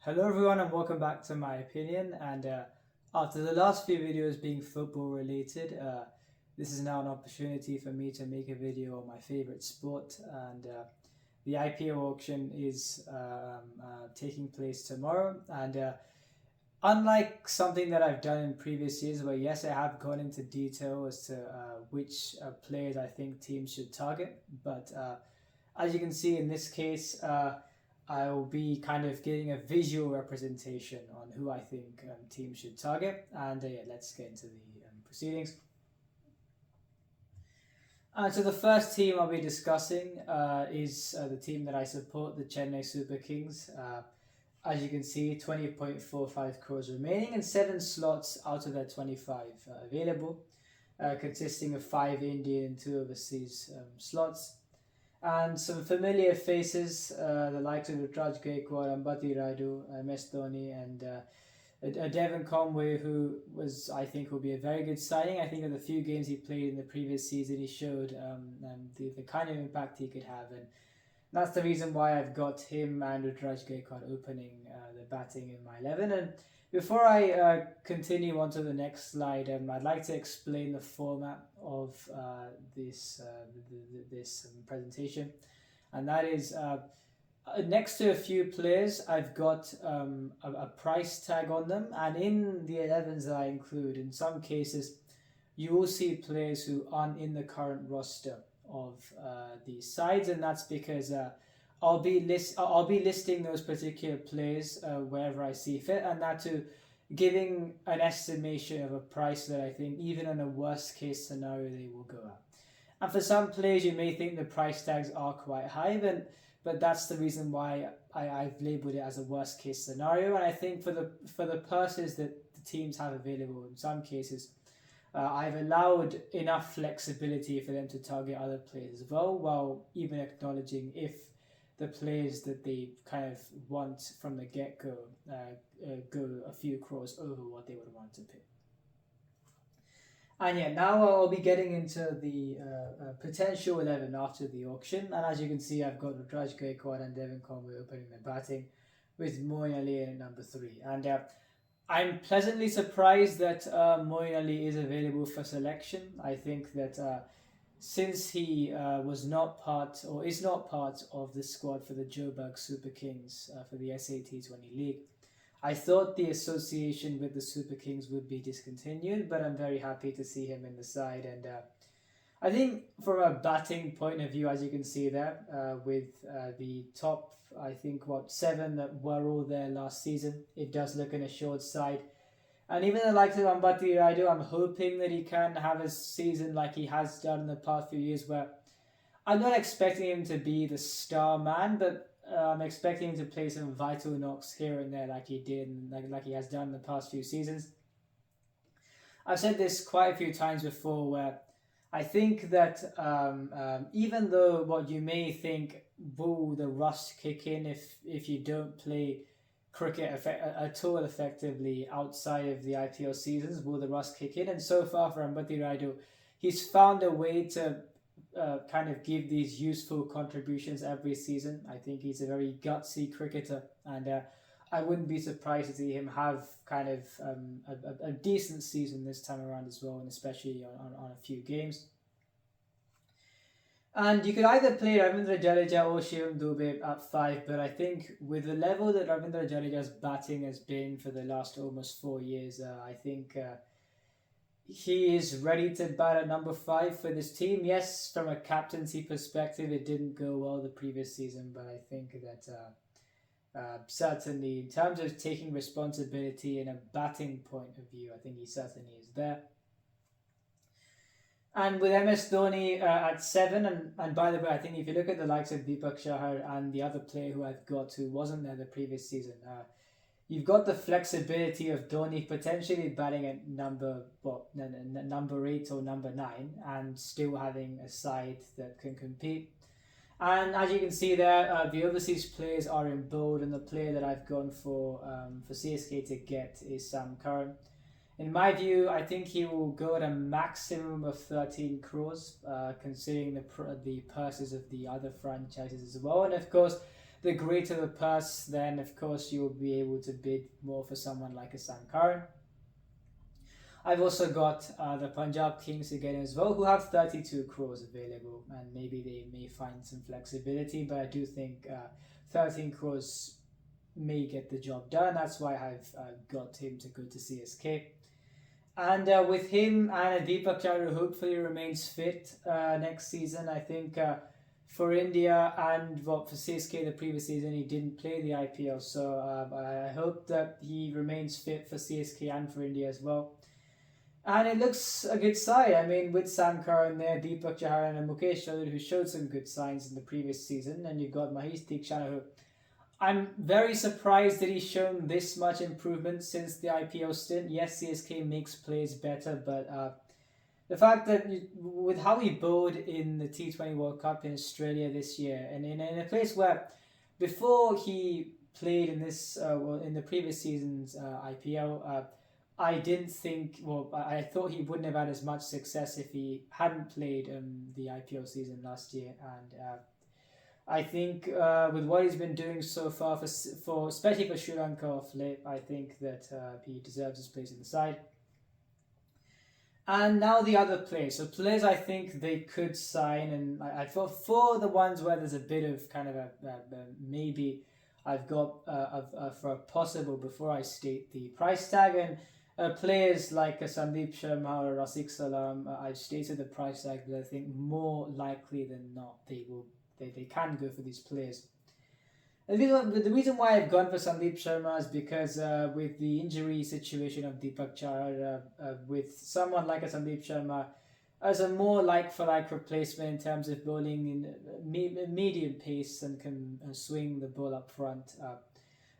Hello everyone and welcome back to my opinion. And after the last few videos being football related, this is now an opportunity for me to make a video on my favorite sport. And the IPL auction is taking place tomorrow. And unlike something that I've done in previous years, where yes, I have gone into detail as to which players I think teams should target, but as you can see in this case, I will be kind of getting a visual representation on who I think teams should target. And yeah, let's get into the proceedings. So the first team I'll be discussing is the team that I support, the Chennai Super Kings. As you can see, 20.45 crores remaining and 7 slots out of their 25 available, consisting of 5 Indian and 2 overseas slots. And some familiar faces, the likes of Rutraj Gaikwad, Ambati Raidu, MS Dhoni, and Devon Conway, who I think, will be a very good signing. I think of the few games he played in the previous season, he showed the kind of impact he could have. And that's the reason why I've got him and Rutraj Gaikwad opening the batting in my 11. And before I continue on to the next slide, I'd like to explain the format of this presentation, and that is next to a few players, I've got a price tag on them, and in the 11s that I include, in some cases, you will see players who aren't in the current roster of these sides, and that's because I'll be listing those particular players wherever I see fit, and that to giving an estimation of a price that I think even in a worst case scenario they will go at. And for some players you may think the price tags are quite high, but that's the reason why I've labeled it as a worst case scenario. And I think for the purses that the teams have available, in some cases I've allowed enough flexibility for them to target other players as well, while even acknowledging if the players that they kind of want from the get-go go a few crores over what they would want to pay. And yeah, now I'll be getting into the potential 11 after the auction. And as you can see, I've got Rutraj Gaikwad and Devon Conway opening the batting, with Moeen Ali in at number 3. And I'm pleasantly surprised that Moeen Ali is available for selection. I think that since he was not part or is not part of the squad for the Joburg Super Kings for the SA T20 League, I thought the association with the Super Kings would be discontinued, but I'm very happy to see him in the side. And I think from a batting point of view, as you can see there, with the top, I think, 7 that were all there last season, it does look an assured side. And even the likes of Ambati Raidu, I'm hoping that he can have a season like he has done in the past few years, where I'm not expecting him to be the star man, but I'm expecting him to play some vital knocks here and there like he did, like he has done in the past few seasons. I've said this quite a few times before, where I think that even though what you may think, will the rust kick in if you don't play cricket at all effectively outside of the IPL seasons, will the rust kick in? And so far for Ambati Raidu, he's found a way to kind of give these useful contributions every season. I think he's a very gutsy cricketer, and I wouldn't be surprised to see him have kind of a decent season this time around as well, and especially on a few games. And you could either play Ravindra Jadeja or Shivam Dube at 5, but I think with the level that Ravindra Jadeja's batting has been for the last almost 4 years, I think he is ready to bat at number 5 for this team. Yes, from a captaincy perspective, it didn't go well the previous season, but I think that certainly in terms of taking responsibility in a batting point of view, I think he certainly is there. And with MS Dhoni at 7, and by the way, I think if you look at the likes of Deepak Chahar and the other player who I've got who wasn't there the previous season, you've got the flexibility of Dhoni potentially batting at number 8 or number 9 and still having a side that can compete. And as you can see there, the overseas players are in bold, and the player that I've gone for CSK to get is Sam Curran. In my view, I think he will go at a maximum of 13 crores, considering the purses of the other franchises as well. And of course, the greater the purse, then of course you'll be able to bid more for someone like a Sankaran. I've also got the Punjab Kings again as well, who have 32 crores available, and maybe they may find some flexibility, but I do think 13 crores may get the job done. That's why I've got him to go to CSK. And with him and Deepak Chahar hopefully remains fit next season, I think for India and for CSK the previous season he didn't play the IPL, so I hope that he remains fit for CSK and for India as well. And it looks a good side. I mean, with Sankar in there, Deepak Chahar and Mukesh Chaudhary, who showed some good signs in the previous season, and you've got Mahesh Theekshana, who I'm very surprised that he's shown this much improvement since the IPL stint. Yes, CSK makes plays better, but the fact that with how he bowled in the T20 World Cup in Australia this year, and in a place where before he played in this, in the previous season's IPL, I didn't think, I thought he wouldn't have had as much success if he hadn't played the IPL season last year. And I think with what he's been doing so far, for especially for Sri Lanka of late, I think that he deserves his place in the side. And now the other players. So players I think they could sign, and I thought for the ones where there's a bit of kind of a maybe I've got for a possible before I state the price tag, and players like Sandeep Sharma or Rasik Salam, I've stated the price tag, but I think more likely than not they can go for these players. The reason why I've gone for Sandeep Sharma is because with the injury situation of Deepak Chahar, with someone like a Sandeep Sharma as a more like-for-like replacement in terms of bowling in medium pace and can swing the ball up front,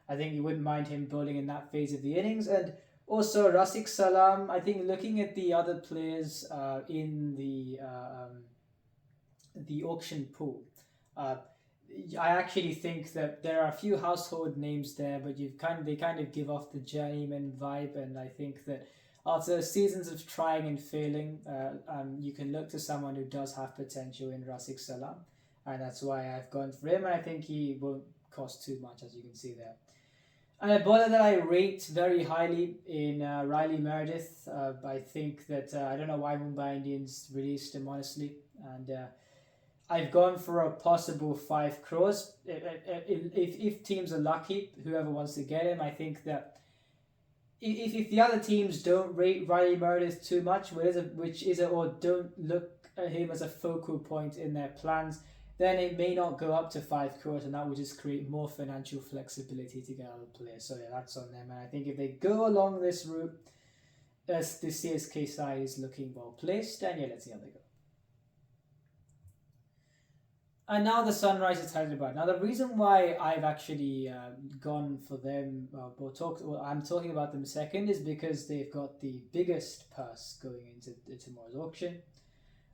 I think you wouldn't mind him bowling in that phase of the innings. And also Rasik Salam, I think looking at the other players in the auction pool, I actually think that there are a few household names there, but they kind of give off the journeyman vibe, and I think that after seasons of trying and failing, you can look to someone who does have potential in Rasik Salam, and that's why I've gone for him, and I think he won't cost too much, as you can see there. And a bowler that I rate very highly in Riley Meredith. I think that I don't know why Mumbai Indians released him, honestly, and I've gone for a possible 5 crores. If teams are lucky, whoever wants to get him, I think that if the other teams don't rate Riley Meredith too much, or don't look at him as a focal point in their plans, then it may not go up to 5 crores, and that will just create more financial flexibility to get other players. So yeah, that's on them. And I think if they go along this route, as the CSK side is looking well placed, then yeah, let's see how they go. And now the Sunrisers Hyderabad. Now the reason why I've actually gone for them, I'm talking about them second, is because they've got the biggest purse going into tomorrow's auction.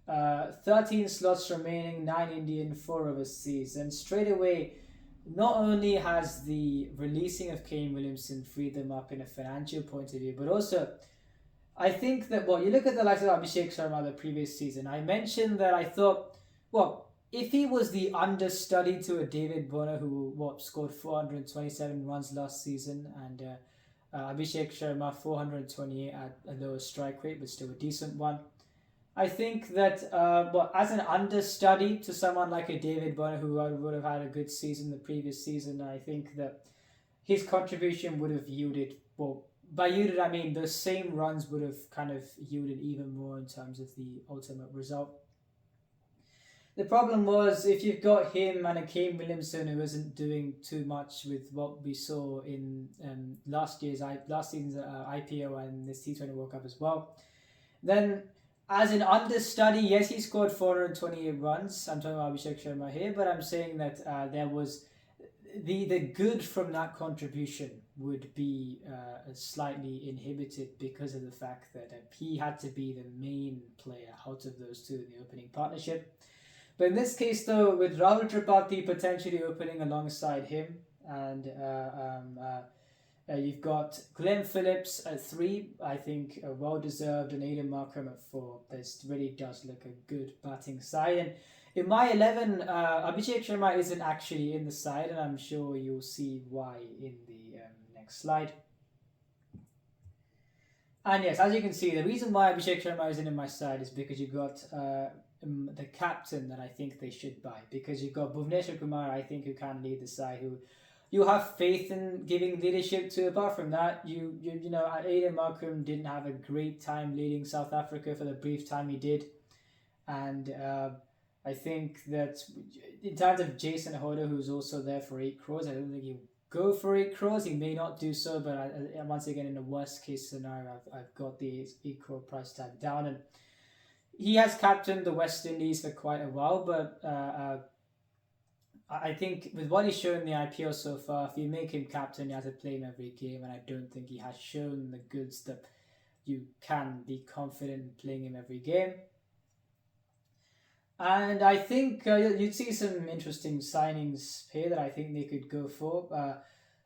13 slots remaining, 9 Indian, 4 overseas, and straight away, not only has the releasing of Kane Williamson freed them up in a financial point of view, but also I think that you look at the likes of Abhishek Sharma the previous season. I mentioned that I thought, if he was the understudy to a David Warner who scored 427 runs last season, and Abhishek Sharma 428 at a lower strike rate, but still a decent one. I think that as an understudy to someone like a David Warner who would have had a good season the previous season, I think that his contribution would have yielded, by yielded I mean those same runs would have kind of yielded even more in terms of the ultimate result. The problem was if you've got him and a Kane Williamson who isn't doing too much with what we saw in last season's IPL and this T20 World Cup as well, then as an understudy, yes, he scored 428 runs. I'm talking about Abhishek Sharma here, but I'm saying that there was the good from that contribution would be slightly inhibited because of the fact that he had to be the main player out of those two in the opening partnership. But in this case, though, with Rahul Tripathi potentially opening alongside him, and you've got Glenn Phillips at 3, I think well-deserved, and Aidan Markram at 4. This really does look a good batting side. And In my 11, Abhishek Sharma isn't actually in the side, and I'm sure you'll see why in the next slide. And yes, as you can see, the reason why Abhishek Sharma isn't in my side is because you got the captain that I think they should buy. Because you got Bhuvneshwar Kumar, I think, who can lead the side, who you have faith in giving leadership to. Apart from that, you know, Aiden Markram didn't have a great time leading South Africa for the brief time he did, and I think that in terms of Jason Hoda, who's also there for 8 crores, I don't think he'll go for 8 crores. He may not do so, but once again, in the worst case scenario, I've got the 8 crore price tag down, and he has captained the West Indies for quite a while, but I think with what he's shown in the IPL so far, if you make him captain, you have to play him every game, and I don't think he has shown the goods that you can be confident in playing him every game. And I think you'd see some interesting signings here that I think they could go for.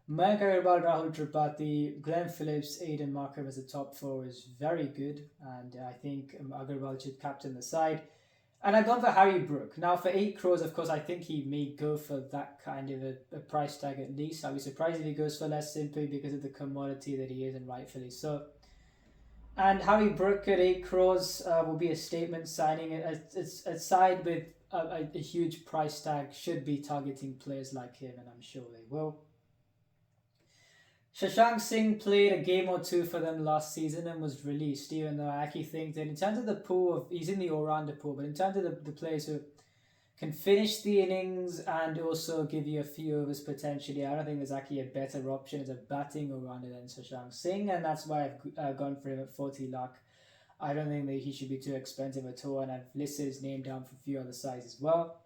Mayank Agarwal, Rahul Tripathi, Glenn Phillips, Aiden Markram as a top four is very good, and I think Agarwal should captain the side. And I've gone for Harry Brook. Now, for 8 crores, of course, I think he may go for that kind of a price tag at least. I'll be surprised if he goes for less simply because of the commodity that he is, and rightfully so. And Harry Brook at 8 crores will be a statement signing. It's a side with a huge price tag should be targeting players like him, and I'm sure they will. Shashank Singh played a game or two for them last season and was released, even though I actually think that in terms of the pool, he's in the all-rounder pool, but in terms of the players who can finish the innings and also give you a few overs potentially, I don't think there's actually a better option as a batting all-rounder than Shashank Singh, and that's why I've gone for him at 40 lakh. I don't think that he should be too expensive at all, and I've listed his name down for a few other sides as well.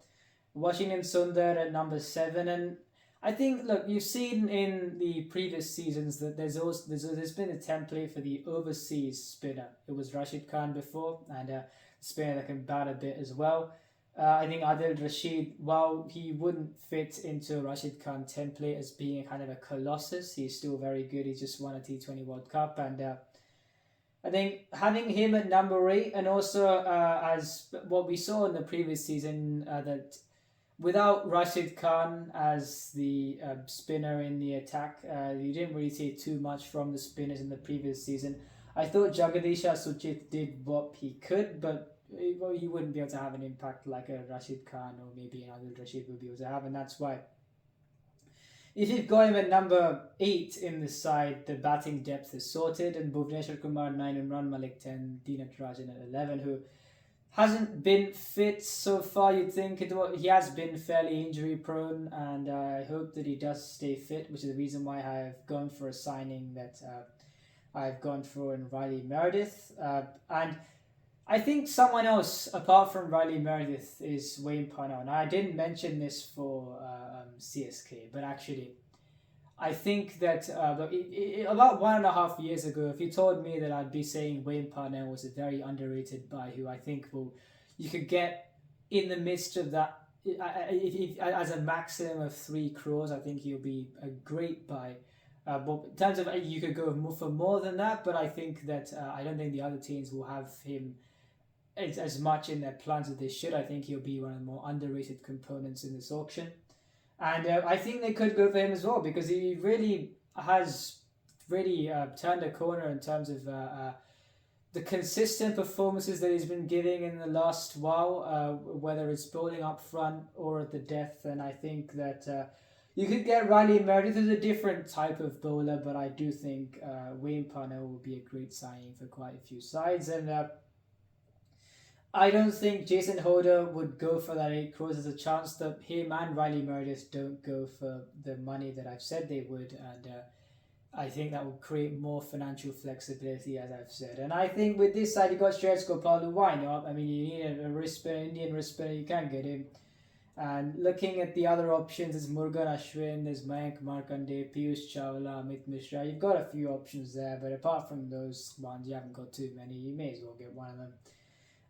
Washington Sundar at number 7, and I think, look, you've seen in the previous seasons that there's been a template for the overseas spinner. It was Rashid Khan before, and a spinner that can bat a bit as well. I think Adil Rashid, while he wouldn't fit into Rashid Khan template as being a kind of a colossus, he's still very good. He just won a T20 World Cup, and I think having him at number 8, and also as what we saw in the previous season, that without Rashid Khan as the spinner in the attack, you didn't really see too much from the spinners in the previous season. I thought Jagadish Suchit did what he could, but he wouldn't be able to have an impact like a Rashid Khan or maybe Adil Rashid would be able to have, and that's why if you've got him at number 8 in the side, the batting depth is sorted, and Bhuvneshwar Kumar 9, Imran Malik 10, Dina Rajan at 11, who hasn't been fit so far. You'd think he has been fairly injury prone, and I hope that he does stay fit, which is the reason why I've gone for a signing that I've gone for in Riley Meredith. And I think someone else apart from Riley Meredith is Wayne Parnell. Now, I didn't mention this for CSK, but actually I think that about 1.5 years ago, if you told me that I'd be saying Wayne Parnell was a very underrated buy, who I think you could get in the midst of that, as a maximum of 3 crores, I think he'll be a great buy. But in terms of you could go for more than that, but I think that I don't think the other teams will have him as much in their plans as they should. I think he'll be one of the more underrated components in this auction. And I think they could go for him as well, because he really has turned a corner in terms of the consistent performances that he's been giving in the last while, whether it's bowling up front or at the death. And I think that you could get Riley Meredith as a different type of bowler, but I do think Wayne Parnell will be a great signing for quite a few sides. And I don't think Jason Hoda would go for that 8 crores. There's a chance that him and Riley Meredith don't go for the money that I've said they would, and I think that will create more financial flexibility, as I've said. And I think with this side, you got Shreyas Gopal, why not? I mean, you need a wrist spinner, Indian wrist spinner, you can get him. And looking at the other options, there's Murugan Ashwin, there's Mayank Markande, Piyush Chawla, Amit Mishra. You've got a few options there, but apart from those ones, you haven't got too many. You may as well get one of them.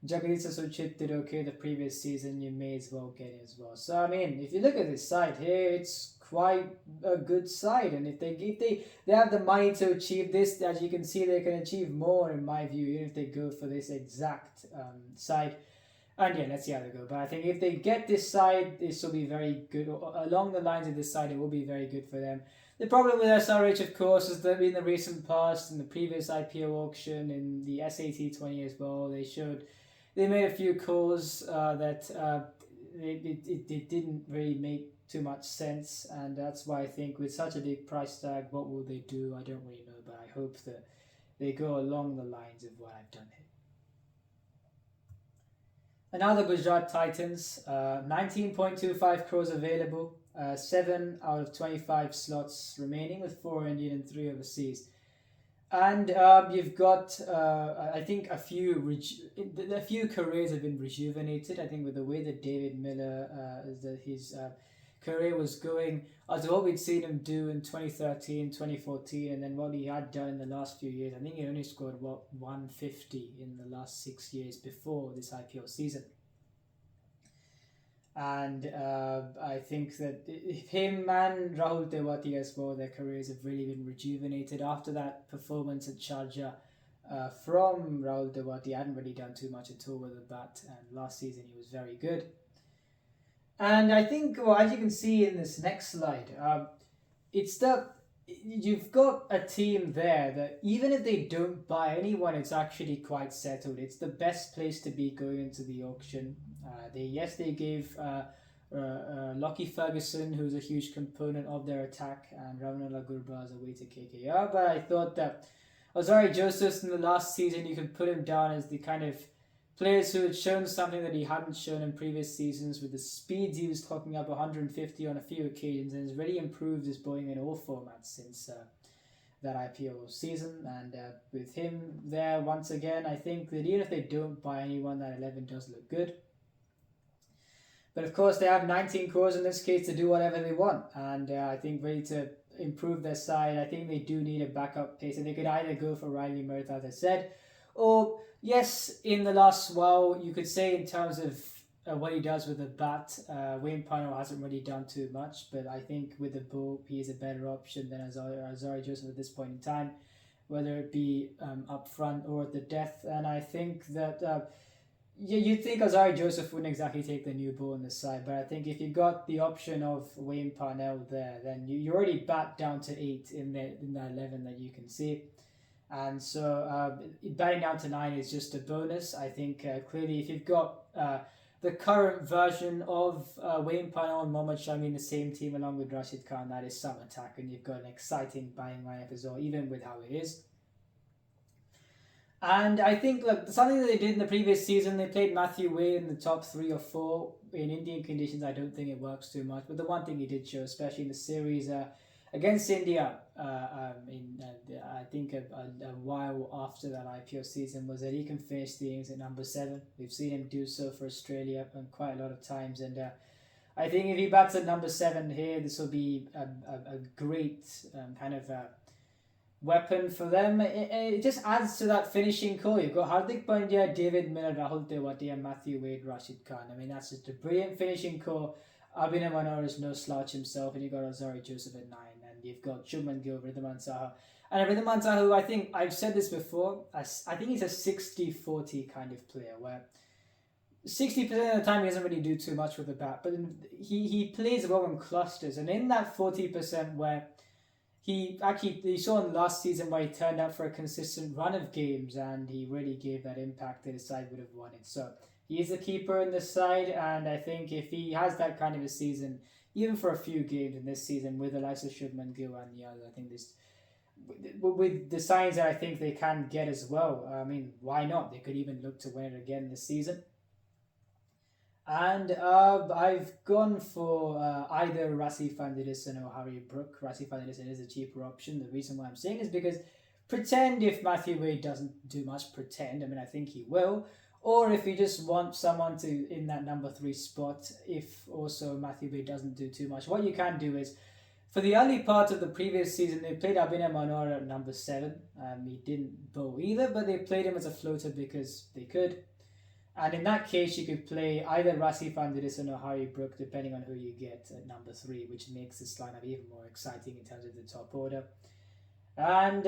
Jagadish Suchit did okay the previous season, you may as well get it as well. So I mean, if you look at this side here, it's quite a good side, and if they have the money to achieve this, as you can see, they can achieve more in my view, even if they go for this exact side. And yeah, let's see how they go. But I think if they get this side, this will be very good. Along the lines of this side, it will be very good for them. The problem with SRH, of course, is that in the recent past, in the previous IPO auction, in the SAT 20 as well, they made a few calls that it didn't really make too much sense, and that's why I think with such a big price tag, what will they do? I don't really know, but I hope that they go along the lines of what I've done here. And now the Gujarat Titans, 19.25 crores available, 7 out of 25 slots remaining with 4 Indian and 3 overseas. And you've got, I think, a few careers have been rejuvenated. I think with the way that David Miller, his career was going, as what we'd seen him do in 2013, 2014, and then what he had done in the last few years. I think he only scored, 150 in the last 6 years before this IPL season. And I think that him and Rahul Tewati as well, their careers have really been rejuvenated after that performance at Sharjah from Rahul Tewati. He hadn't really done too much at all with the bat, and last season he was very good. And I think, as you can see in this next slide, you've got a team there that even if they don't buy anyone, it's actually quite settled. It's the best place to be going into the auction. They gave Lockie Ferguson, who's a huge component of their attack, and Ramanala Gurba as a way to KKR. But I thought that Ozari Joseph in the last season, you could put him down as the kind of players who had shown something that he hadn't shown in previous seasons with the speeds he was clocking up 150 on a few occasions, and has really improved his bowling in all formats since that IPL season. And with him there once again, I think that even if they don't buy anyone, that 11 does look good. But of course, they have 19 crores in this case to do whatever they want, and I think ready to improve their side. I think they do need a backup pacer. They could either go for Riley Merth, as I said, or yes, in the last while, you could say in terms of what he does with the bat, Wayne Parnell hasn't really done too much, but I think with the ball, he is a better option than Azari Joseph at this point in time, whether it be up front or at the death. And I think that you'd think Azari Joseph wouldn't exactly take the new ball on this side, but I think if you got the option of Wayne Parnell there, then you already bat down to 8 in that 11 that you can see. And so batting down to 9 is just a bonus. I think clearly if you've got the current version of Wayne Parnell and Mohammad Shami in the same team along with Rashid Khan, that is some attack, and you've got an exciting batting lineup as well, even with how it is. And I think, look, something that they did in the previous season, they played Matthew Wade in the top 3 or 4. In Indian conditions, I don't think it works too much. But the one thing he did show, especially in the series against India, I think a while after that IPL season, was that he can finish the innings at number 7. We've seen him do so for Australia quite a lot of times. And I think if he bats at number 7 here, this will be a great kind of weapon for them. It just adds to that finishing core. You've got Hardik Pandya, David Miller, Rahul Tewati, and Matthew Wade, Rashid Khan. I mean, that's just a brilliant finishing core. Abhinay Manor is no slouch himself, and you've got Azari Joseph at 9, and you've got Shubman Gill, Ridhaman Saha. And Ridhaman Saha, who I think, I've said this before, I think he's a 60-40 kind of player, where 60% of the time he doesn't really do too much with the bat, but he plays well in clusters, and in that 40% where you saw in the last season where he turned out for a consistent run of games, and he really gave that impact that his side would have wanted. So he is the keeper in this side, and I think if he has that kind of a season, even for a few games in this season with the likes of Shubman Gill and the others, I think this, with the signs that I think they can get as well, I mean, why not? They could even look to win it again this season. And I've gone for either Rasif Fandidisan or Harry Brook. Rasif Fandidisan is a cheaper option. The reason why I'm saying is because pretend if Matthew Wade doesn't do much, pretend. I mean, I think he will. Or if you just want someone to in that number 3 spot, if also Matthew Wade doesn't do too much, what you can do is, for the early part of the previous season, they played Abhinay Manor at number 7. He didn't bowl either, but they played him as a floater because they could. And in that case, you could play either Rasif Fandidisan or Harry Brook, depending on who you get at number 3, which makes this lineup even more exciting in terms of the top order. And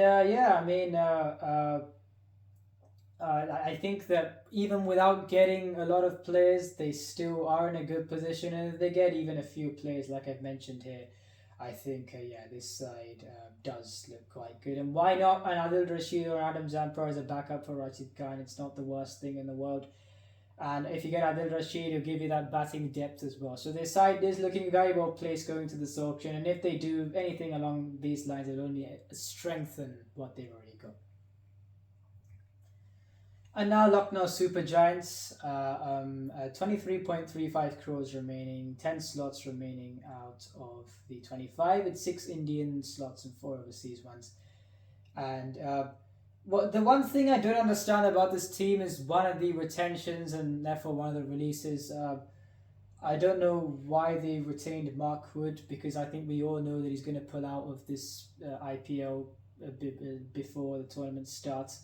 I think that even without getting a lot of players, they still are in a good position, and if they get even a few players, like I've mentioned here, I think yeah, this side does look quite good. And why not an Adil Rashid or Adam Zampa as a backup for Rashid Khan? It's not the worst thing in the world. And if you get Adil Rashid, he'll give you that batting depth as well. So their side is looking very well placed going to this auction. And if they do anything along these lines, it'll only strengthen what they've already got. And now Lucknow Super Giants, 23.35 crores remaining, 10 slots remaining out of the 25. It's 6 Indian slots and 4 overseas ones. And the one thing I don't understand about this team is one of the retentions and therefore one of the releases. I don't know why they retained Mark Wood, because I think we all know that he's going to pull out of this IPL before the tournament starts.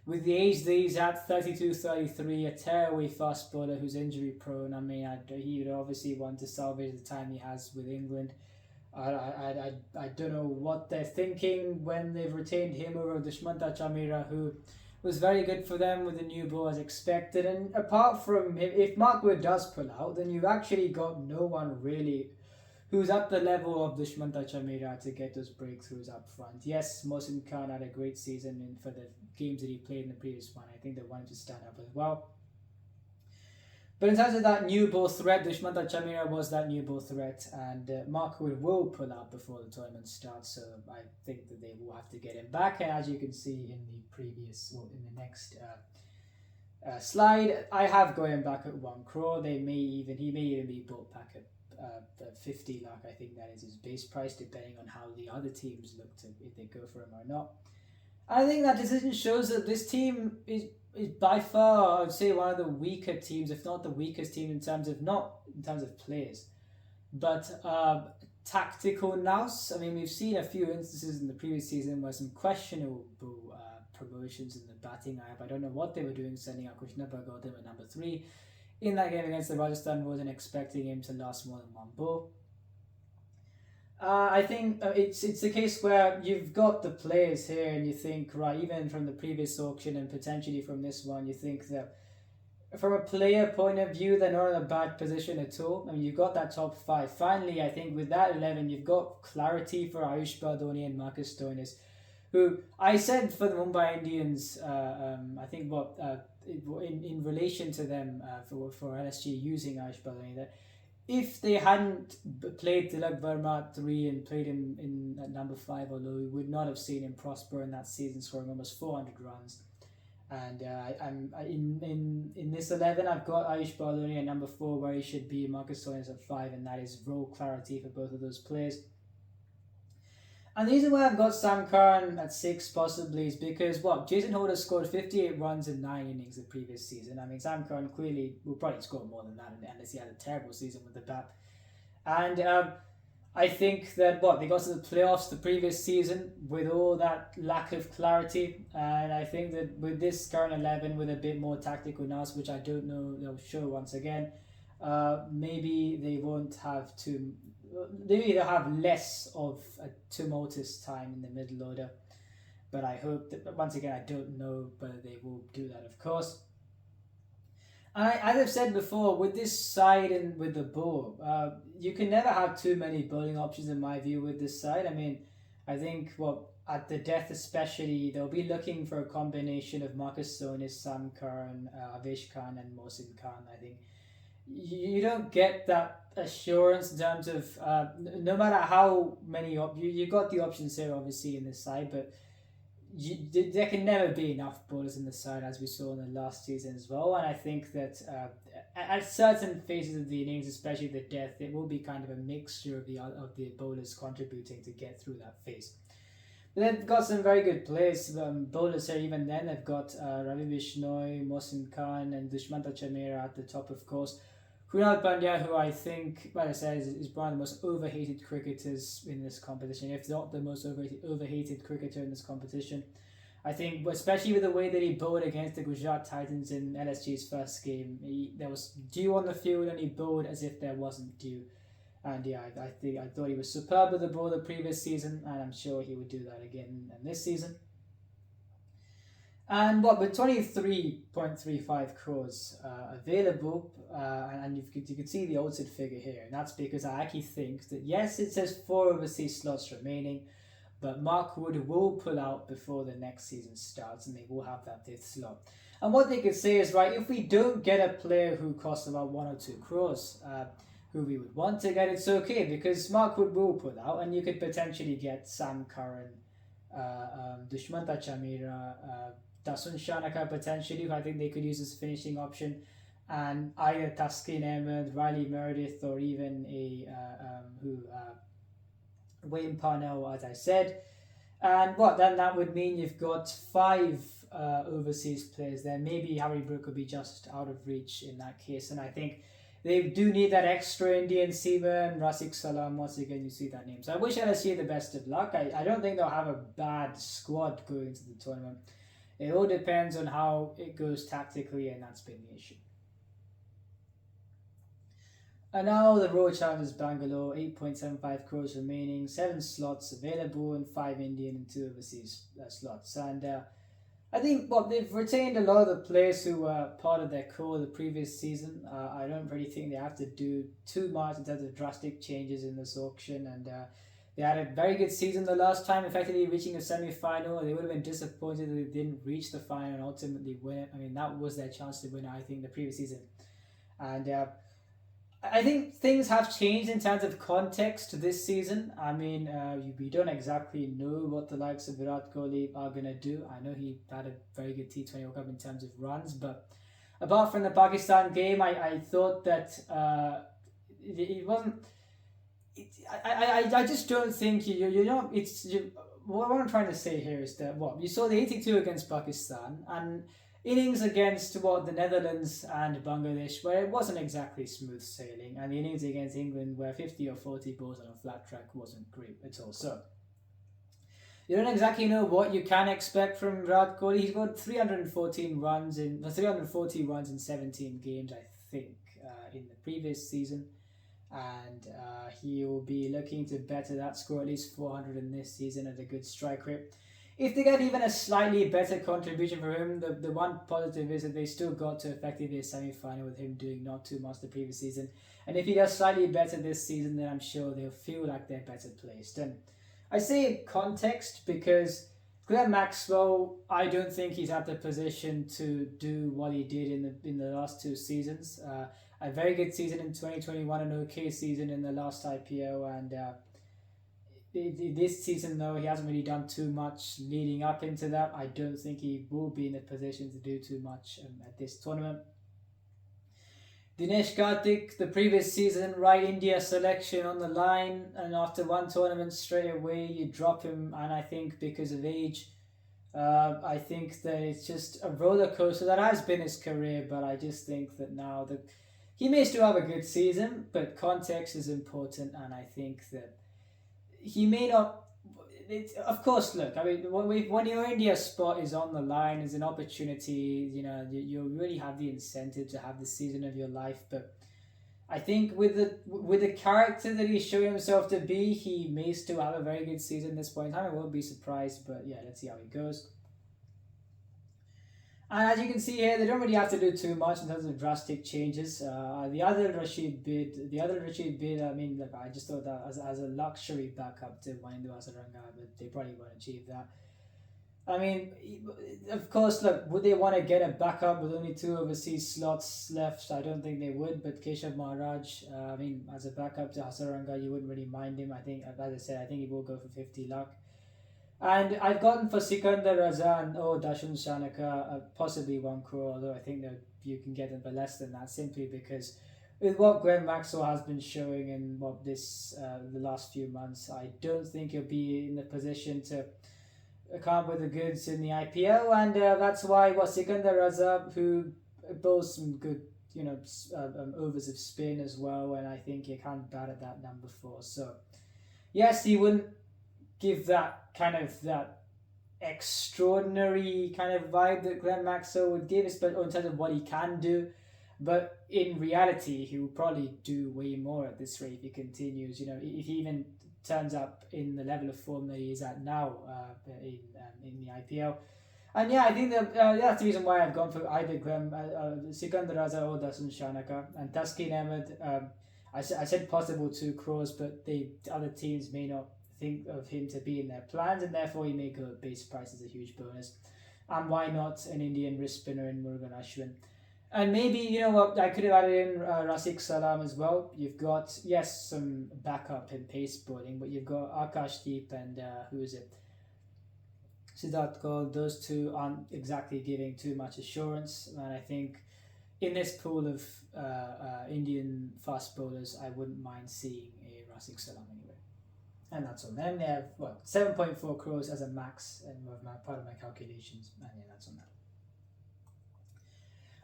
With the age that he's at, 32, 33, a tearaway fast bowler who's injury prone. I mean, he would obviously want to salvage the time he has with England. I don't know what they're thinking when they've retained him over Dushmanta Chamira, who was very good for them with the new ball as expected. And apart from him, if Mark Wood does pull out, then you've actually got no one really who's at the level of Dushmanta Chamira to get those breakthroughs up front. Yes, Mohsin Khan had a great season and for the games that he played in the previous one. I think they wanted to stand up as well. But in terms of that new ball threat, Dushmanta Chamira was that new ball threat, and Mark Wood will pull out before the tournament starts, so I think that they will have to get him back. And as you can see in the previous, or in the next slide, I have got him back at 1 crore. He may even be bought back at 50 lakh. I think that is his base price, depending on how the other teams look to if they go for him or not. I think that decision shows that this team is by far, I would say, one of the weaker teams, if not the weakest team in terms of, not in terms of players, but tactical nous. I mean, we've seen a few instances in the previous season where some questionable promotions in the batting lineup. I don't know what they were doing, sending out Krishnappa Gautam at number 3. In that game against the Rajasthan, wasn't expecting him to last more than one ball. I think it's a case where you've got the players here and you think, right, even from the previous auction and potentially from this one, you think that from a player point of view, they're not in a bad position at all. I mean, you've got that top 5. Finally, I think with that 11, you've got clarity for Ayush Bardoni and Marcus Stoinis, who I said for the Mumbai Indians, I think in relation to them for LSG using Ayush Bardoni, that if they hadn't played Tilak Verma at 3 and played him in at number 5, although we would not have seen him prosper in that season, scoring almost 400 runs. And I'm in this 11, I've got Ayush Bardoni at number 4, where he should be. Marcus Stoinis at 5, and that is role clarity for both of those players. And the reason why I've got Sam Curran at 6 possibly is because Jason Holder scored 58 runs in 9 innings the previous season. I mean, Sam Curran clearly will probably score more than that unless he had a terrible season with the bat. And I think that they got to the playoffs the previous season with all that lack of clarity, and I think that with this current 11 with a bit more tactical nous, which I don't know they'll show once again, maybe they won't have to. Maybe they'll have less of a tumultuous time in the middle order, but I hope that, once again, I don't know whether they will do that, of course. And as I've said before, with this side and with the ball, you can never have too many bowling options in my view with this side. I mean, I think at the death especially, they'll be looking for a combination of Marcus Stoinis, Sam Curran, Avesh Khan and Mohsin Khan. I think you don't get that assurance in terms of no matter how many you got the options here obviously in this side, but there can never be enough bowlers in the side, as we saw in the last season as well. And I think that at certain phases of the innings, especially the death, it will be kind of a mixture of the bowlers contributing to get through that phase. But they've got some very good players, bowlers here. Even then, they've got Ravi Bishnoi, Mohsin Khan, and Dushmanta Chamira at the top, of course. Krunal Pandya, who I think, like I said, is one of the most overhated cricketers in this competition, if not the most overhated cricketer in this competition. I think, especially with the way that he bowled against the Gujarat Titans in LSG's first game, there was dew on the field and he bowled as if there wasn't dew. And yeah, I thought he was superb with the ball the previous season, and I'm sure he would do that again in this season. And what with 23.35 crores available, and you can see the altered figure here, and that's because I actually think that yes, it says 4 overseas slots remaining, but Mark Wood will pull out before the next season starts, and they will have that fifth slot. And what they could say is, right, if we don't get a player who costs about 1 or 2 crores, who we would want to get, it's okay because Mark Wood will pull out, and you could potentially get Sam Curran, Dushmanta Chamira, Dasun Shanaka potentially, who I think they could use as a finishing option, and either Taskin Ahmed, Riley Meredith, or even Wayne Parnell, as I said. And what then that would mean you've got 5 overseas players there. Maybe Harry Brook would be just out of reach in that case, and I think they do need that extra Indian seamer, and Rasik Salam, once again, you see that name. So I wish LSU the best of luck. I don't think they'll have a bad squad going into the tournament. It all depends on how it goes tactically, and that's been the issue. And now the Royal Challengers Bangalore, 8.75 crores remaining, 7 slots available, and 5 Indian and 2 overseas slots. And I think they've retained a lot of the players who were part of their core the previous season. I don't really think they have to do too much in terms of drastic changes in this auction, and they had a very good season the last time, effectively reaching a semi-final. They would have been disappointed that they didn't reach the final and ultimately win it. I mean, that was their chance to win it, I think, the previous season. And I think things have changed in terms of context this season. I mean, we don't exactly know what the likes of Virat Kohli are going to do. I know he had a very good T20 World Cup in terms of runs, but apart from the Pakistan game, I thought that it wasn't. I just don't think you know what I'm trying to say here is that you saw the 82 against Pakistan and innings against the Netherlands and Bangladesh where it wasn't exactly smooth sailing, and the innings against England where 50 or 40 balls on a flat track wasn't great at all. So you don't exactly know what you can expect from Virat Kohli. He's got 340 runs in 17 games, I think, in the previous season, and he will be looking to better that score, at least 400 in this season at a good strike rate. If they get even a slightly better contribution from him, the one positive is that they still got to effectively a semi-final with him doing not too much the previous season. And if he does slightly better this season, then I'm sure they'll feel like they're better placed. And I say context because Glenn Maxwell, I don't think he's at the position to do what he did in the last 2 seasons. A very good season in 2021, an okay season in the last IPL, and this season, though, he hasn't really done too much leading up into that. I don't think he will be in a position to do too much at this tournament. Dinesh Karthik, the previous season, right India selection on the line, and after one tournament straight away, you drop him, and I think because of age, I think that it's just a roller coaster. That has been his career, but I just think that now that he may still have a good season, but context is important, and I think that he may not. Of course, look. I mean, when your India spot is on the line, is an opportunity. You really have the incentive to have the season of your life. But I think with the character that he's showing himself to be, he may still have a very good season at this point in time. I won't be surprised. But yeah, let's see how he goes. And as you can see here, they don't really have to do too much in terms of drastic changes. The other Rashid bid, I mean, look, I just thought that as a luxury backup to Waindu Hasaranga, but they probably won't achieve that. I mean, of course, look, would they want to get a backup with only 2 overseas slots left? I don't think they would, but Keshav Maharaj, I mean, as a backup to Hasaranga, you wouldn't really mind him. I think, as I said, I think he will go for 50 lakh. And I've gotten for Sikandar Razan or Dashun Shanaka possibly 1 crore, although I think that you can get them for less than that simply because with what Glenn Maxwell has been showing in the last few months, I don't think he'll be in the position to come up with the goods in the IPL, and that's why Sikandar Razan, who bowls some good overs of spin as well, and I think he can't bat at that number 4. So yes, he wouldn't give that extraordinary kind of vibe that Glenn Maxwell would give, especially in terms of what he can do. But in reality, he will probably do way more at this rate if he continues. If he even turns up in the level of form that he is at now in the IPL. And yeah, I think that's the reason why I've gone for either Sikandar Raza or Dasun Shanaka. And Taskin Ahmed, I said possible 2 crores, but the other teams may not think of him to be in their plans, and therefore he may go at base price as a huge bonus. And why not an Indian wrist spinner in Murugan Ashwin? And maybe, you know what, I could have added in Rasik Salam as well. You've got, yes, some backup in pace bowling, but you've got Akash Deep and who is it? Siddharth Kaul. Those two aren't exactly giving too much assurance. And I think in this pool of Indian fast bowlers, I wouldn't mind seeing a Rasik Salam anyway. And that's on them. They have, 7.4 crores as a max, and part of my calculations. And yeah, that's on that.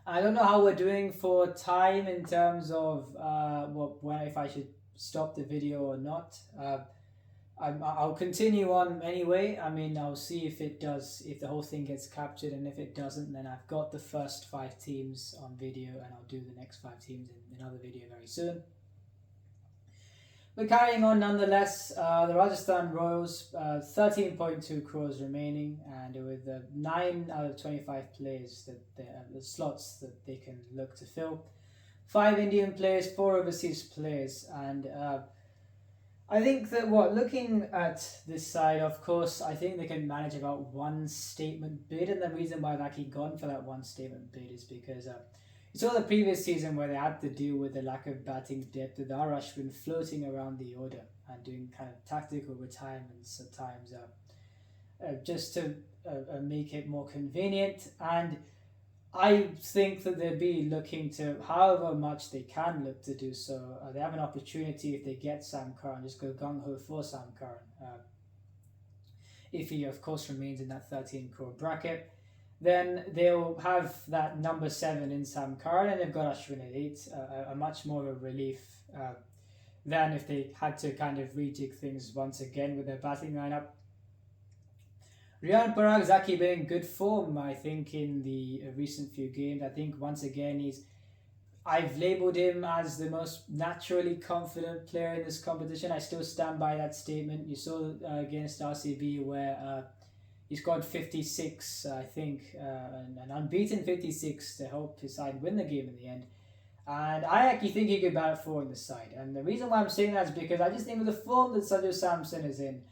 I don't know how we're doing for time in terms of if I should stop the video or not. I'll continue on anyway. I mean, I'll see if the whole thing gets captured, and if it doesn't, then I've got the first 5 teams on video, and I'll do the next 5 teams in another video very soon. But carrying on nonetheless, the Rajasthan Royals, 13.2 crores remaining, and with 9 out of 25 players the slots that they can look to fill. 5 Indian players, 4 overseas players, and I think that looking at this side, of course, I think they can manage about 1 statement bid, and the reason why I've actually gone for that 1 statement bid is because you saw the previous season where they had to deal with the lack of batting depth with R. Ashwin floating around the order and doing kind of tactical retirements at times just to make it more convenient. And I think that they'll be looking to, however much they can look to do so, they have an opportunity if they get Sam Curran, just go gung-ho for Sam Curran. If he, of course, remains in that 13 crore bracket, then they'll have that number 7 in Sam Curran, and they've got Ashwin at 8, a much more of a relief than if they had to kind of rejig things once again with their batting lineup. Riyan Parag has actually been in good form, I think, in the recent few games. I think once again I've labelled him as the most naturally confident player in this competition. I still stand by that statement. You saw against RCB where he scored 56, I think, an unbeaten 56 to help his side win the game in the end. And I actually think he could bat 4 in the side. And the reason why I'm saying that is because I just think with the form that Sanju Samson is in,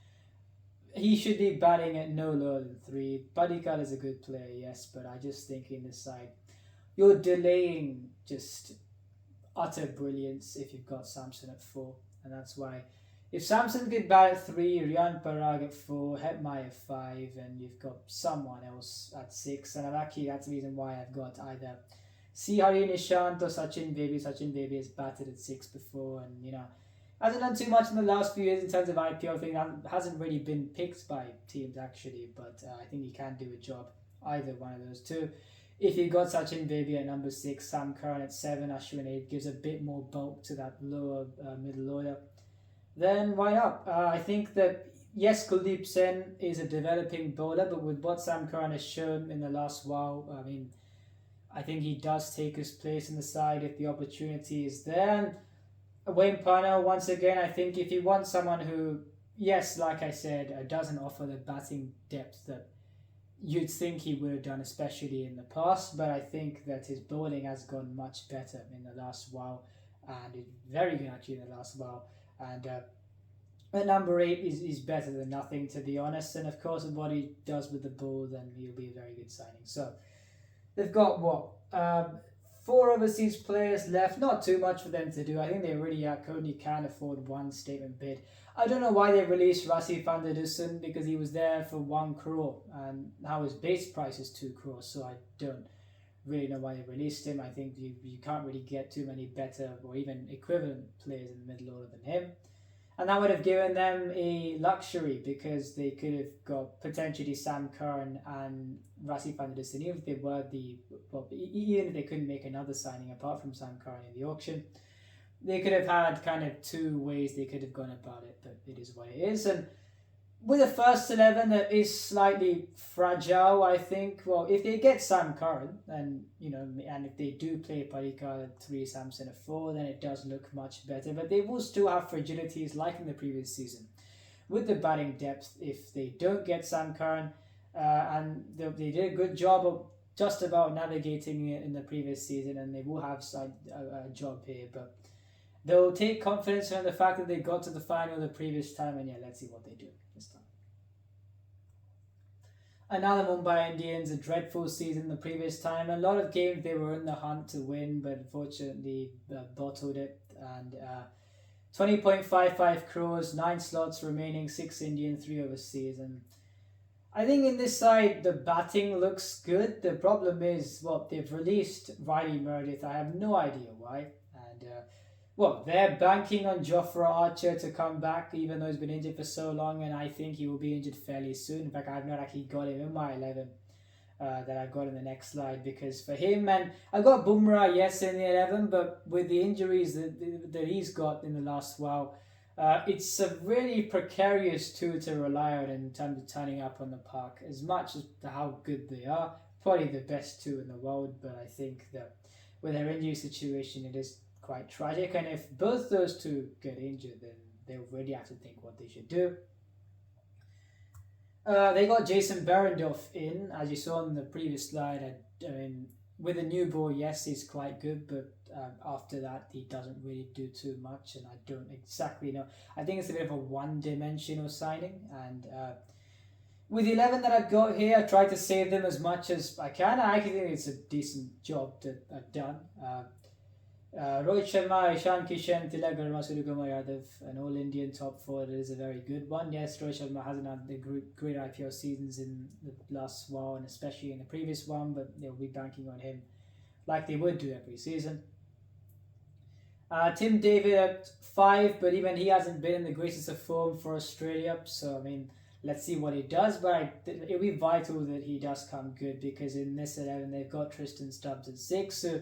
he should be batting at no lower than 3. Padikkal is a good player, yes, but I just think in this side, you're delaying just utter brilliance if you've got Samson at 4. And that's why if Samson could bat at 3, Riyan Parag at 4, Hetmai at 5, and you've got someone else at 6, and that's the reason why I've got either Hari Nishant or Sachin Baby. Sachin Baby has batted at 6 before, and hasn't done too much in the last few years in terms of IPL thing. Hasn't really been picked by teams actually, but I think he can do a job, either one of those two. If you got Sachin Baby at number 6, Sam Curran at 7, Ashwin 8, gives a bit more bulk to that lower middle order, then why not? I think that, yes, Kuldeep Sen is a developing bowler, but with what Sam Curran has shown in the last while, I mean, I think he does take his place in the side if the opportunity is there. And Wayne Parnell, once again, I think if you want someone who, yes, like I said, doesn't offer the batting depth that you'd think he would have done, especially in the past, but I think that his bowling has gone much better in the last while, and very good actually in the last while. And at number 8 is better than nothing, to be honest. And of course, with what he does with the ball, then he'll be a very good signing. So they've got 4 overseas players left. Not too much for them to do. I think they really only can afford 1 statement bid. I don't know why they released Rassi van der Dussen, because he was there for 1 crore and now his base price is 2 crores. So I don't really know why they released him. I think you can't really get too many better or even equivalent players in the middle order than him. And that would have given them a luxury, because they could have got potentially Sam Curran and Rassi van der Dussen, even if they were even if they couldn't make another signing apart from Sam Curran in the auction. They could have had kind of 2 ways they could have gone about it, but it is what it is. And with the first 11 that is slightly fragile, I think, if they get Sam Curran, and if they do play Padikkal at 3, Samson at 4, then it does look much better. But they will still have fragilities like in the previous season with the batting depth if they don't get Sam Curran. and they did a good job of just about navigating it in the previous season, and they will have a job here, but they'll take confidence from the fact that they got to the final the previous time, and yeah, let's see what they do this time. And now the Mumbai Indians, a dreadful season the previous time. A lot of games they were in the hunt to win, but unfortunately bottled it. And 20.55 crores, 9 slots remaining, 6 Indian, 3 overseas. And I think in this side, the batting looks good. The problem is, well, they've released Riley Meredith. I have no idea why. And well, they're banking on Jofra Archer to come back, even though he's been injured for so long, and I think he will be injured fairly soon. In fact, I've not actually got him in my 11 that I've got in the next slide, because for him, and I've got Bumrah, yes, in the 11, but with the injuries that he's got in the last while, it's a really precarious tool to rely on in terms of turning up on the park. As much as how good they are, probably the best two in the world, but I think that with their injury situation, it is quite tragic, and if both those two get injured, then they'll really have to think what they should do. They got Jason Berendorf in, as you saw in the previous slide. I mean, with a new ball, yes, he's quite good, but after that, he doesn't really do too much, and I don't exactly know. I think it's a bit of a one-dimensional signing, and with the 11 that I've got here, I tried to save them as much as I can. I actually think it's a decent job that I've done. Rohit Sharma, Ishan Kishan, Tilak Verma, Suryakumar Yadav, an all-Indian top 4 is a very good one. Yes, Rohit Sharma hasn't had the great IPL seasons in the last while, and especially in the previous one, but they'll be banking on him like they would do every season. Tim David at 5, but even he hasn't been in the greatest of form for Australia, so I mean, let's see what he does, but it'll be vital that he does come good, because in this 11 they've got Tristan Stubbs at 6, so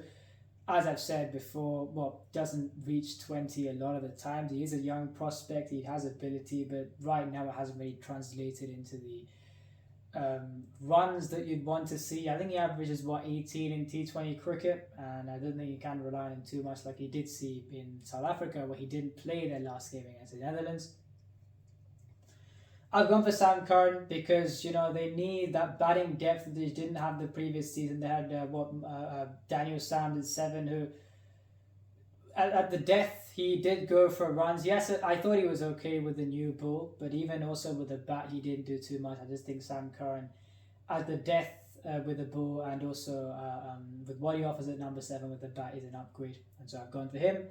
as I've said before, well, doesn't reach 20 a lot of the time. He is a young prospect, he has ability, but right now it hasn't really translated into the runs that you'd want to see. I think he averages, 18 in T20 cricket, and I don't think you can rely on him too much like he did see in South Africa, where he didn't play their last game against the Netherlands. I've gone for Sam Curran because, they need that batting depth that they didn't have the previous season. They had Daniel Sams at 7, who at the death he did go for runs. Yes, I thought he was okay with the new ball, but even also with the bat he didn't do too much. I just think Sam Curran at the death with the ball, and also with what he offers at number 7 with the bat, is an upgrade, and so I've gone for him.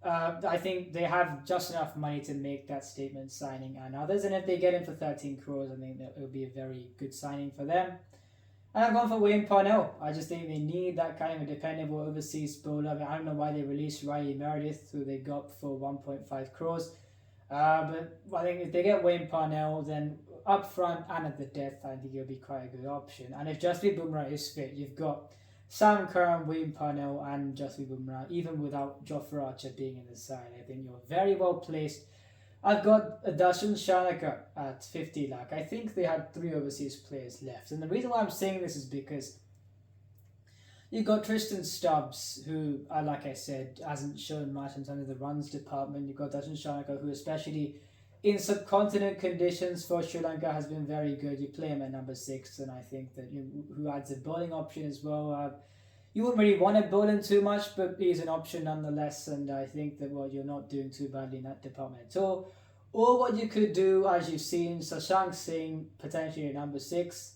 I think they have just enough money to make that statement signing and others, and if they get him for 13 crores, I think that it'll be a very good signing for them. And I've gone for Wayne Parnell. I just think they need that kind of a dependable overseas bowler. I mean, I don't know why they released Riley Meredith, who they got for 1.5 crores. But I think if they get Wayne Parnell, then up front and at the death, I think it'll be quite a good option. And if Jasprit Bumrah is fit, you've got Sam Curran, Wayne Parnell, and Jasprit Bumrah, even without Jofra Archer being in the side. I think you're very well placed. I've got Darshan Shanaka at 50 lakh. I think they had 3 overseas players left. And the reason why I'm saying this is because you've got Tristan Stubbs, who, like I said, hasn't shown much in terms of the runs department. You've got Darshan Shanaka, who especially in subcontinent conditions for Sri Lanka has been very good. You play him at number 6, and I think that who adds a bowling option as well. You wouldn't really want to bowl him too much, but he's an option nonetheless, and I think that you're not doing too badly in that department at all. Or what you could do, as you've seen, Shashank Singh potentially at number 6,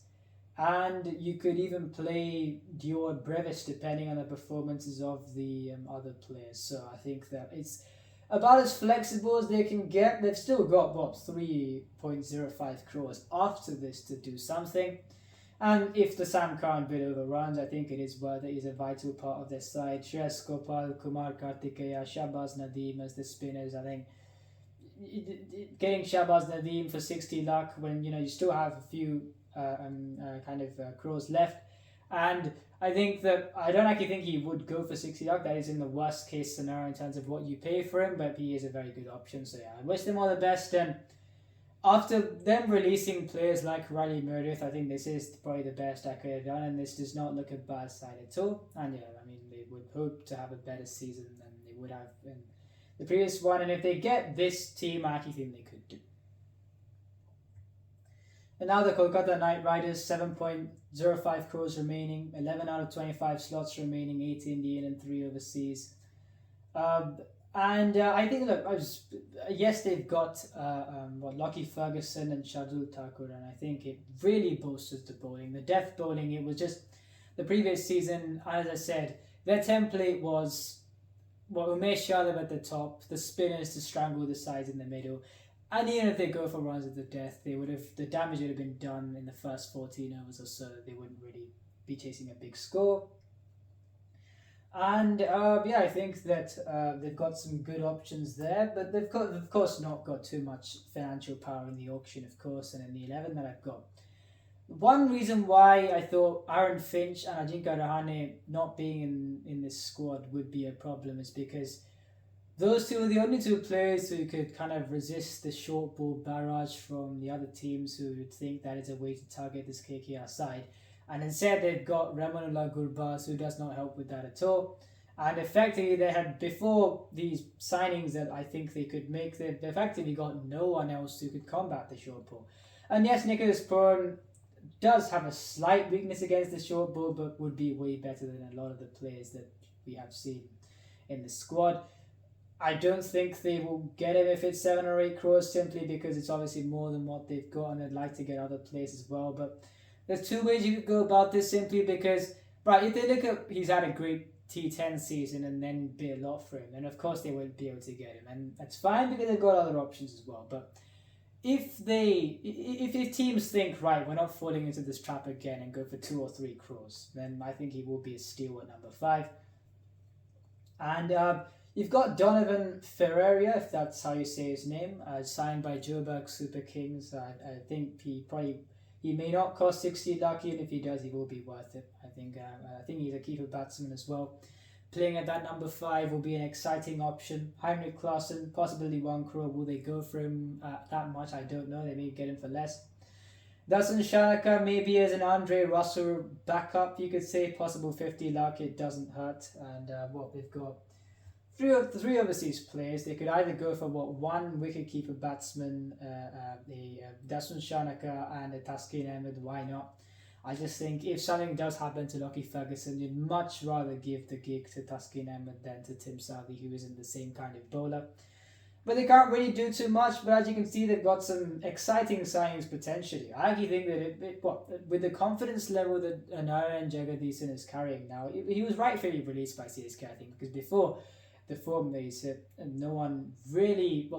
and you could even play Dior Brevis depending on the performances of the other players. So I think that it's about as flexible as they can get. They've still got 3.05 crores after this to do something. And if the Sam Curran bid overruns, I think it is worth it. He's a vital part of their side. Shreyas Gopal, Kumar Kartikeya, Shahbaz Nadeem as the spinners. I think getting Shahbaz Nadeem for 60 lakh when you still have a few crores left, and I think that I don't actually think he would go for 60 lakh. That is in the worst case scenario in terms of what you pay for him, but he is a very good option. So yeah, I wish them all the best. And after them releasing players like Riley Meredith, I think this is probably the best I could have done, and this does not look a bad side at all. And yeah, I mean, they would hope to have a better season than they would have in the previous one, and if they get this team, I actually think they could do. And now the Kolkata Knight Riders, 7.05 crores remaining, 11 out of 25 slots remaining, 8 Indian and 3 overseas. And I think that yes, they've got Lockie Ferguson and Shardul Thakur, and I think it really bolsters the bowling. The death bowling, it was just the previous season, as I said, their template was Umesh Yadav at the top, the spinners to strangle the sides in the middle, and even if they go for runs at the death, the damage would have been done in the first 14 overs or so. They wouldn't really be chasing a big score. And I think that they've got some good options there, but they've got, of course, not got too much financial power in the auction, of course, and in the 11 that I've got. One reason why I thought Aaron Finch and Ajinkya Rahane not being in this squad would be a problem is because those two are the only two players who could kind of resist the short ball barrage from the other teams who would think that is a way to target this KKR side. And instead they've got Ramanullah Gurbaz, who does not help with that at all. And effectively they had, before these signings that I think they could make, they've effectively got no one else who could combat the short ball. And yes, Nicholas Purn does have a slight weakness against the short ball, but would be way better than a lot of the players that we have seen in the squad. I don't think they will get him if it's 7 or 8 crores, simply because it's obviously more than what they've got, and they'd like to get other players as well. But there's two ways you could go about this, simply because, right, if they look at he's had a great T10 season and then be a lot for him, then of course they won't be able to get him, and that's fine because they've got other options as well. But if teams think, right, we're not falling into this trap again and go for 2 or 3 crores, then I think he will be a steal at number 5. And you've got Donovan Ferreira, if that's how you say his name, signed by Joburg Super Kings. I think he may not cost 60 lucky, and if he does, he will be worth it. I think he's a keeper batsman as well. Playing at that number 5 will be an exciting option. Heinrich Klaassen, possibly 1 crore. Will they go for him that much? I don't know. They may get him for less. Dasun Shanaka maybe as an Andre Russell backup, you could say. Possible 50 luck, it doesn't hurt. And they've got three overseas players. They could either go for one wicket-keeper batsman, Dasun Shanaka and a Taskin Ahmed. Why not? I just think if something does happen to Lockie Ferguson, you'd much rather give the gig to Taskin Ahmed than to Tim Southee, who isn't the same kind of bowler. But they can't really do too much. But as you can see, they've got some exciting signings potentially. I actually think that with the confidence level that Narayan Jagadisan is carrying now, he was rightfully released by CSK, I think, because before the form they said, no one really,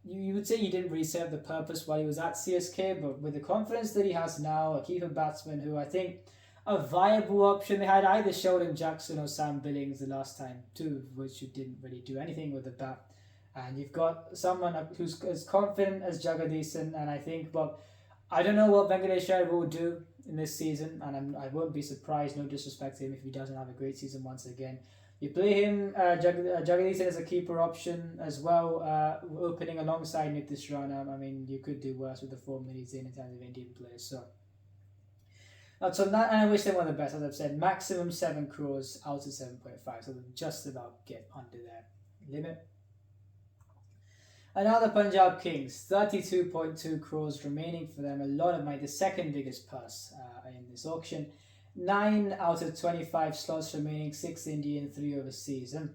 you would say he didn't really serve the purpose while he was at CSK, but with the confidence that he has now, a keeper batsman who I think a viable option, they had either Sheldon Jackson or Sam Billings the last time, two of which didn't really do anything with the bat. And you've got someone who's as confident as Jagadisan, and I think, I don't know what Venkatesh Iyer will do in this season, and I won't be surprised, no disrespect to him, if he doesn't have a great season once again. You play him, Jagadisan as a keeper option as well, opening alongside Nitish Rana. I mean, you could do worse with the form that he's in terms of Indian players. So and I wish them all the best. As I've said, maximum 7 crores out of 7.5, so they'll just about get under their limit. And now the Punjab Kings, 32.2 crores remaining for them. A lot of money, the second biggest purse in this auction. 9 out of 25 slots remaining, 6 Indian, 3 overseas. And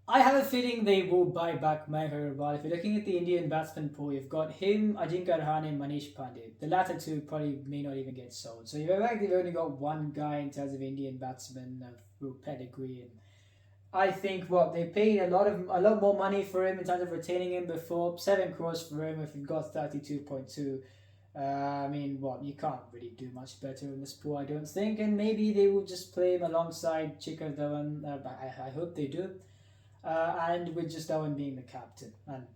I have a feeling they will buy back Mayank Agarwal. If you're looking at the Indian batsman pool, you've got him, Ajinkya Rahane, and Manish Pandey. The latter two probably may not even get sold. So you've effectively only got one guy in terms of Indian batsmen of pedigree. And I think they paid a lot more money for him in terms of retaining him before. 7 crores for him if you've got 32.2. You can't really do much better in this pool, I don't think. And maybe they will just play him alongside Shikhar Dhawan. I hope they do. And with just Dhawan being the captain. And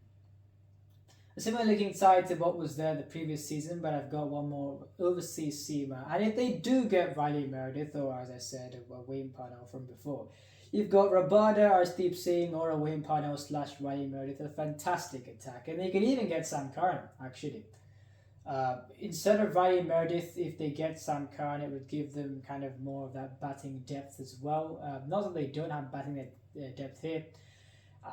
a similar looking side to what was there the previous season, but I've got one more overseas seamer. And if they do get Riley Meredith, or as I said, Wayne Parnell from before, you've got Rabada, Arshdeep Singh, or a Wayne Parnell / Riley Meredith, a fantastic attack. And they could even get Sam Curran, actually. Instead of Riley Meredith, if they get Sam Curran, it would give them kind of more of that batting depth as well. Not that they don't have batting depth here.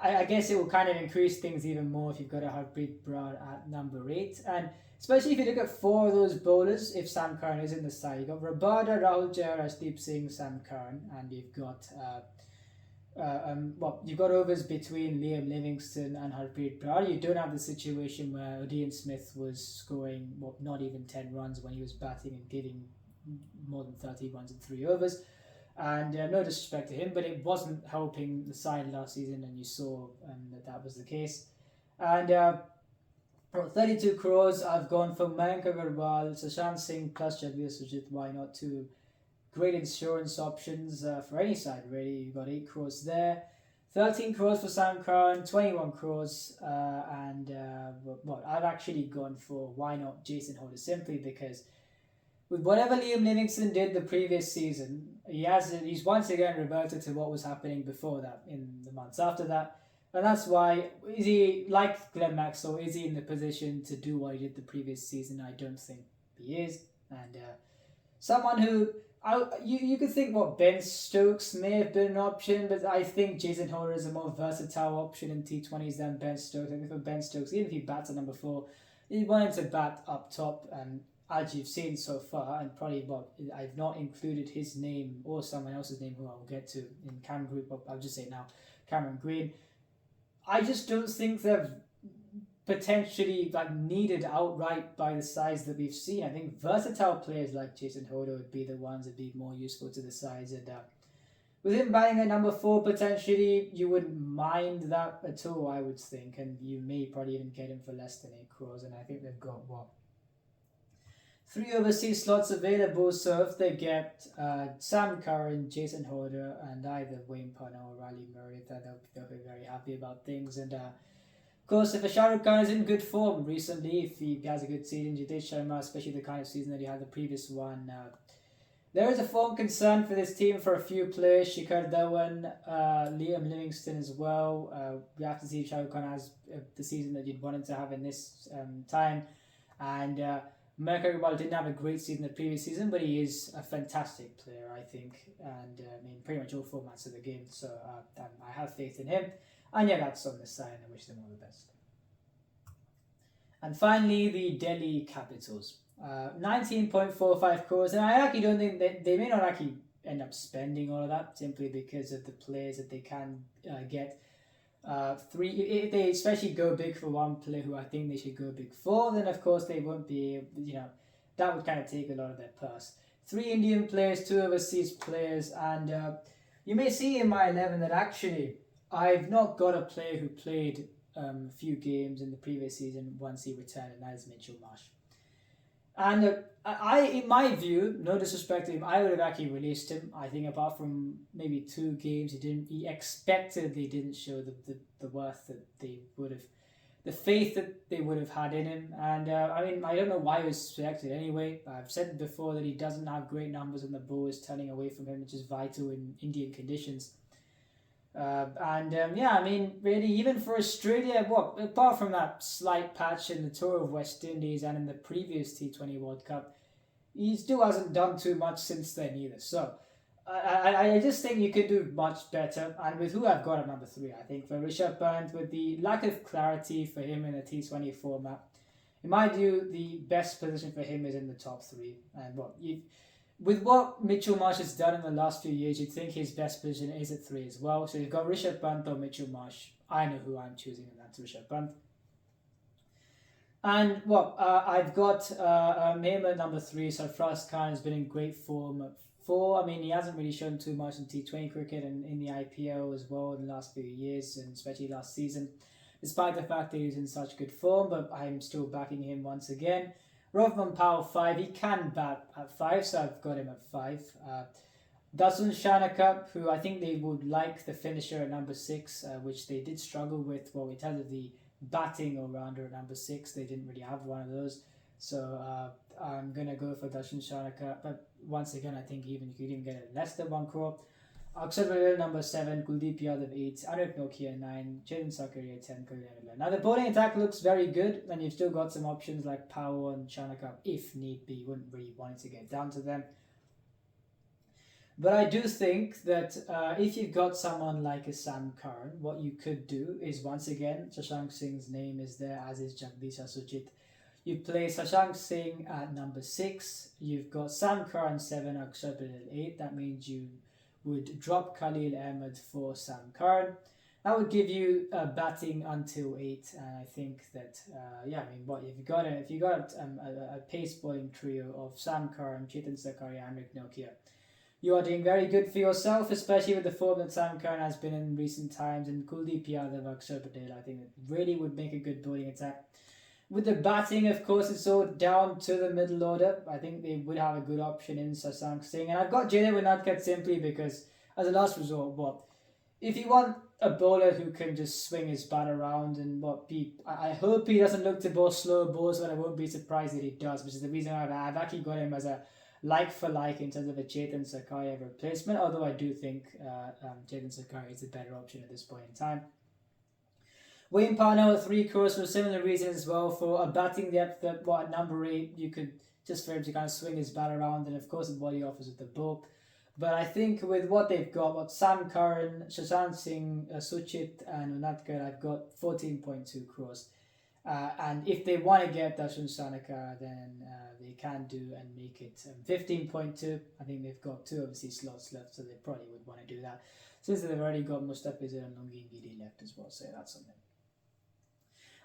I guess it will kind of increase things even more if you've got a Harpreet Brar at number 8. And especially if you look at four of those bowlers, if Sam Curran is in the side, you've got Rabada, Rahul Chahar, Arshdeep Singh, Sam Curran, and you've got you've got overs between Liam Livingstone and Harpreet Brar. You don't have the situation where Odean Smith was scoring not even 10 runs when he was batting and giving more than 30 runs in 3 overs. And no disrespect to him, but it wasn't helping the side last season, and you saw that was the case. And 32 crores, I've gone for Mayank Agarwal, Sushant Singh plus Jagvir Sujit. Why not? Two great insurance options for any side, really. You've got 8 crores there. 13 crores for Sam Curran, 21 crores, I've actually gone for why not Jason Holder, simply because with whatever Liam Livingstone did the previous season, he's once again reverted to what was happening before that in the months after that. And that's why, is he, like Glenn Maxwell, is he in the position to do what he did the previous season? I don't think he is. And someone who, you could think Ben Stokes may have been an option, but I think Jason Holder is a more versatile option in T20s than Ben Stokes. I think for Ben Stokes, even if he bats at number 4, you want him to bat up top, and as you've seen so far, and probably I've not included his name or someone else's name who I'll get to in Cam Group, I'll just say it now, Cameron Green. I just don't think they've potentially needed outright by the sides that we've seen. I think versatile players like Jason Holder would be the ones that'd be more useful to the sides, and with him batting at number 4, potentially you wouldn't mind that at all, I would think, and you may probably even get him for less than 8 crores, and I think they've got 3 overseas slots available, so if they get Sam Curran, Jason Holder, and either Wayne Punter or Riley Murray, they'll be very happy about things. And of course, if Shah Rukh Khan is in good form recently, if he has a good season, Jitesh Sharma, especially the kind of season that he had the previous one, there is a form concern for this team for a few players. Shikhar Dhawan, Liam Livingstone as well. We have to see if Shah Rukh Khan has the season that you'd want him to have in this time. And Mayank Agarwal didn't have a great season the previous season, but he is a fantastic player, I think, and pretty much all formats of the game. So I have faith in him. And yeah, that's on the side, and I wish them all the best. And finally, the Delhi Capitals. 19.45 crores, and I actually don't think they may not actually end up spending all of that, simply because of the players that they can get. 3, if they especially go big for one player who I think they should go big for, then of course they won't be, that would kind of take a lot of their purse. 3 Indian players, 2 overseas players, and you may see in my 11 that actually I've not got a player who played a few games in the previous season once he returned, and that is Mitchell Marsh. And in my view, no disrespect to him, I would have actually released him. I think apart from maybe 2 games, he expectedly didn't show the worth that they would have, the faith that they would have had in him. And I don't know why he was selected anyway. I've said before that he doesn't have great numbers and the ball is turning away from him, which is vital in Indian conditions. Really, even for Australia, apart from that slight patch in the Tour of West Indies and in the previous T20 World Cup, he still hasn't done too much since then either. So I just think you could do much better. And with who I've got at number 3, I think for Rishabh Pant, with the lack of clarity for him in a T20 format, in my view, the best position for him is in the top 3. And with what Mitchell Marsh has done in the last few years, you'd think his best position is at 3 as well. So you've got Rishabh Pant or Mitchell Marsh. I know who I'm choosing, and that's Rishabh Pant. And I've got him at number 3. Sarfraz Khan has been in great form at 4. He hasn't really shown too much in T20 cricket and in the IPL as well in the last few years, and especially last season, despite the fact that he's in such good form. But I'm still backing him once again. Rovman Powell 5, he can bat at 5, so I've got him at 5. Dasun Shanaka, who I think they would like the finisher at number 6, which they did struggle with, in terms of the batting all-rounder at number 6, they didn't really have one of those. So I'm going to go for Dasun Shanaka, but once again, I think even you could even get it less than 1 crore. Aksar Patel number 7, Kuldeep Yadav 8, Anup Nokia 9, Chetan Sakaria 10, Kalyan 11. Now the bowling attack looks very good, and you've still got some options like Powell and Shanaka if need be. You wouldn't really want it to get down to them. But I do think that if you've got someone like a Sam Curran, what you could do is, once again, Shashank Singh's name is there, as is Jagdish Sujit. You play Shashank Singh at number 6. You've got Sam Curran 7, Akshar Patel 8. That means you would drop Khalil Ahmed for Sam Curran. That would give you batting until 8, and I think that if you got a pace bowling trio of Sam Curran, Chetan Sakaria, and Rick Nokia, you are doing very good for yourself, especially with the form that Sam Curran has been in recent times, and Kuldeep Yadav, Akshar Patel. I think it really would make a good bowling attack. With the batting, of course, it's all down to the middle order. I think they would have a good option in Shashank Singh, and I've got Jaydev Unadkat simply because, as a last resort, if you want a bowler who can just swing his bat around and I hope he doesn't look to bowl slow balls, but I won't be surprised that he does, which is the reason I've actually got him as a like for like in terms of a Chetan Sakaria replacement, although I do think Chetan Sakaria is a better option at this point in time. Wayne Parnell at 3 crores for similar reasons as well, for a batting depth that at number 8 you could just for him to kind of swing his bat around, and of course what he offers with the ball. But I think with what they've got, Sam Curran, Shashank Singh, Suchit and Unadkat, I've got 14.2 crores. And if they want to get Darshan Sanaka, then they can do and make it 15.2. I think they've got 2 overseas slots left, so they probably would want to do that, since they've already got Mustafizur and Lungi Ngidi left as well, so that's something.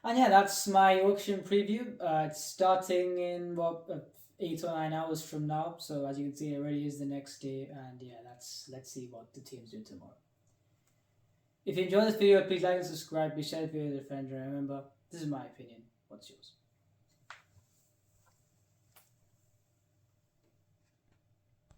And yeah, that's my auction preview. It's starting in 8 or 9 hours from now. So as you can see, it already is the next day. And yeah, let's see what the teams do tomorrow. If you enjoyed this video, please like and subscribe. Please share the video with a friend. And remember, this is my opinion. What's yours?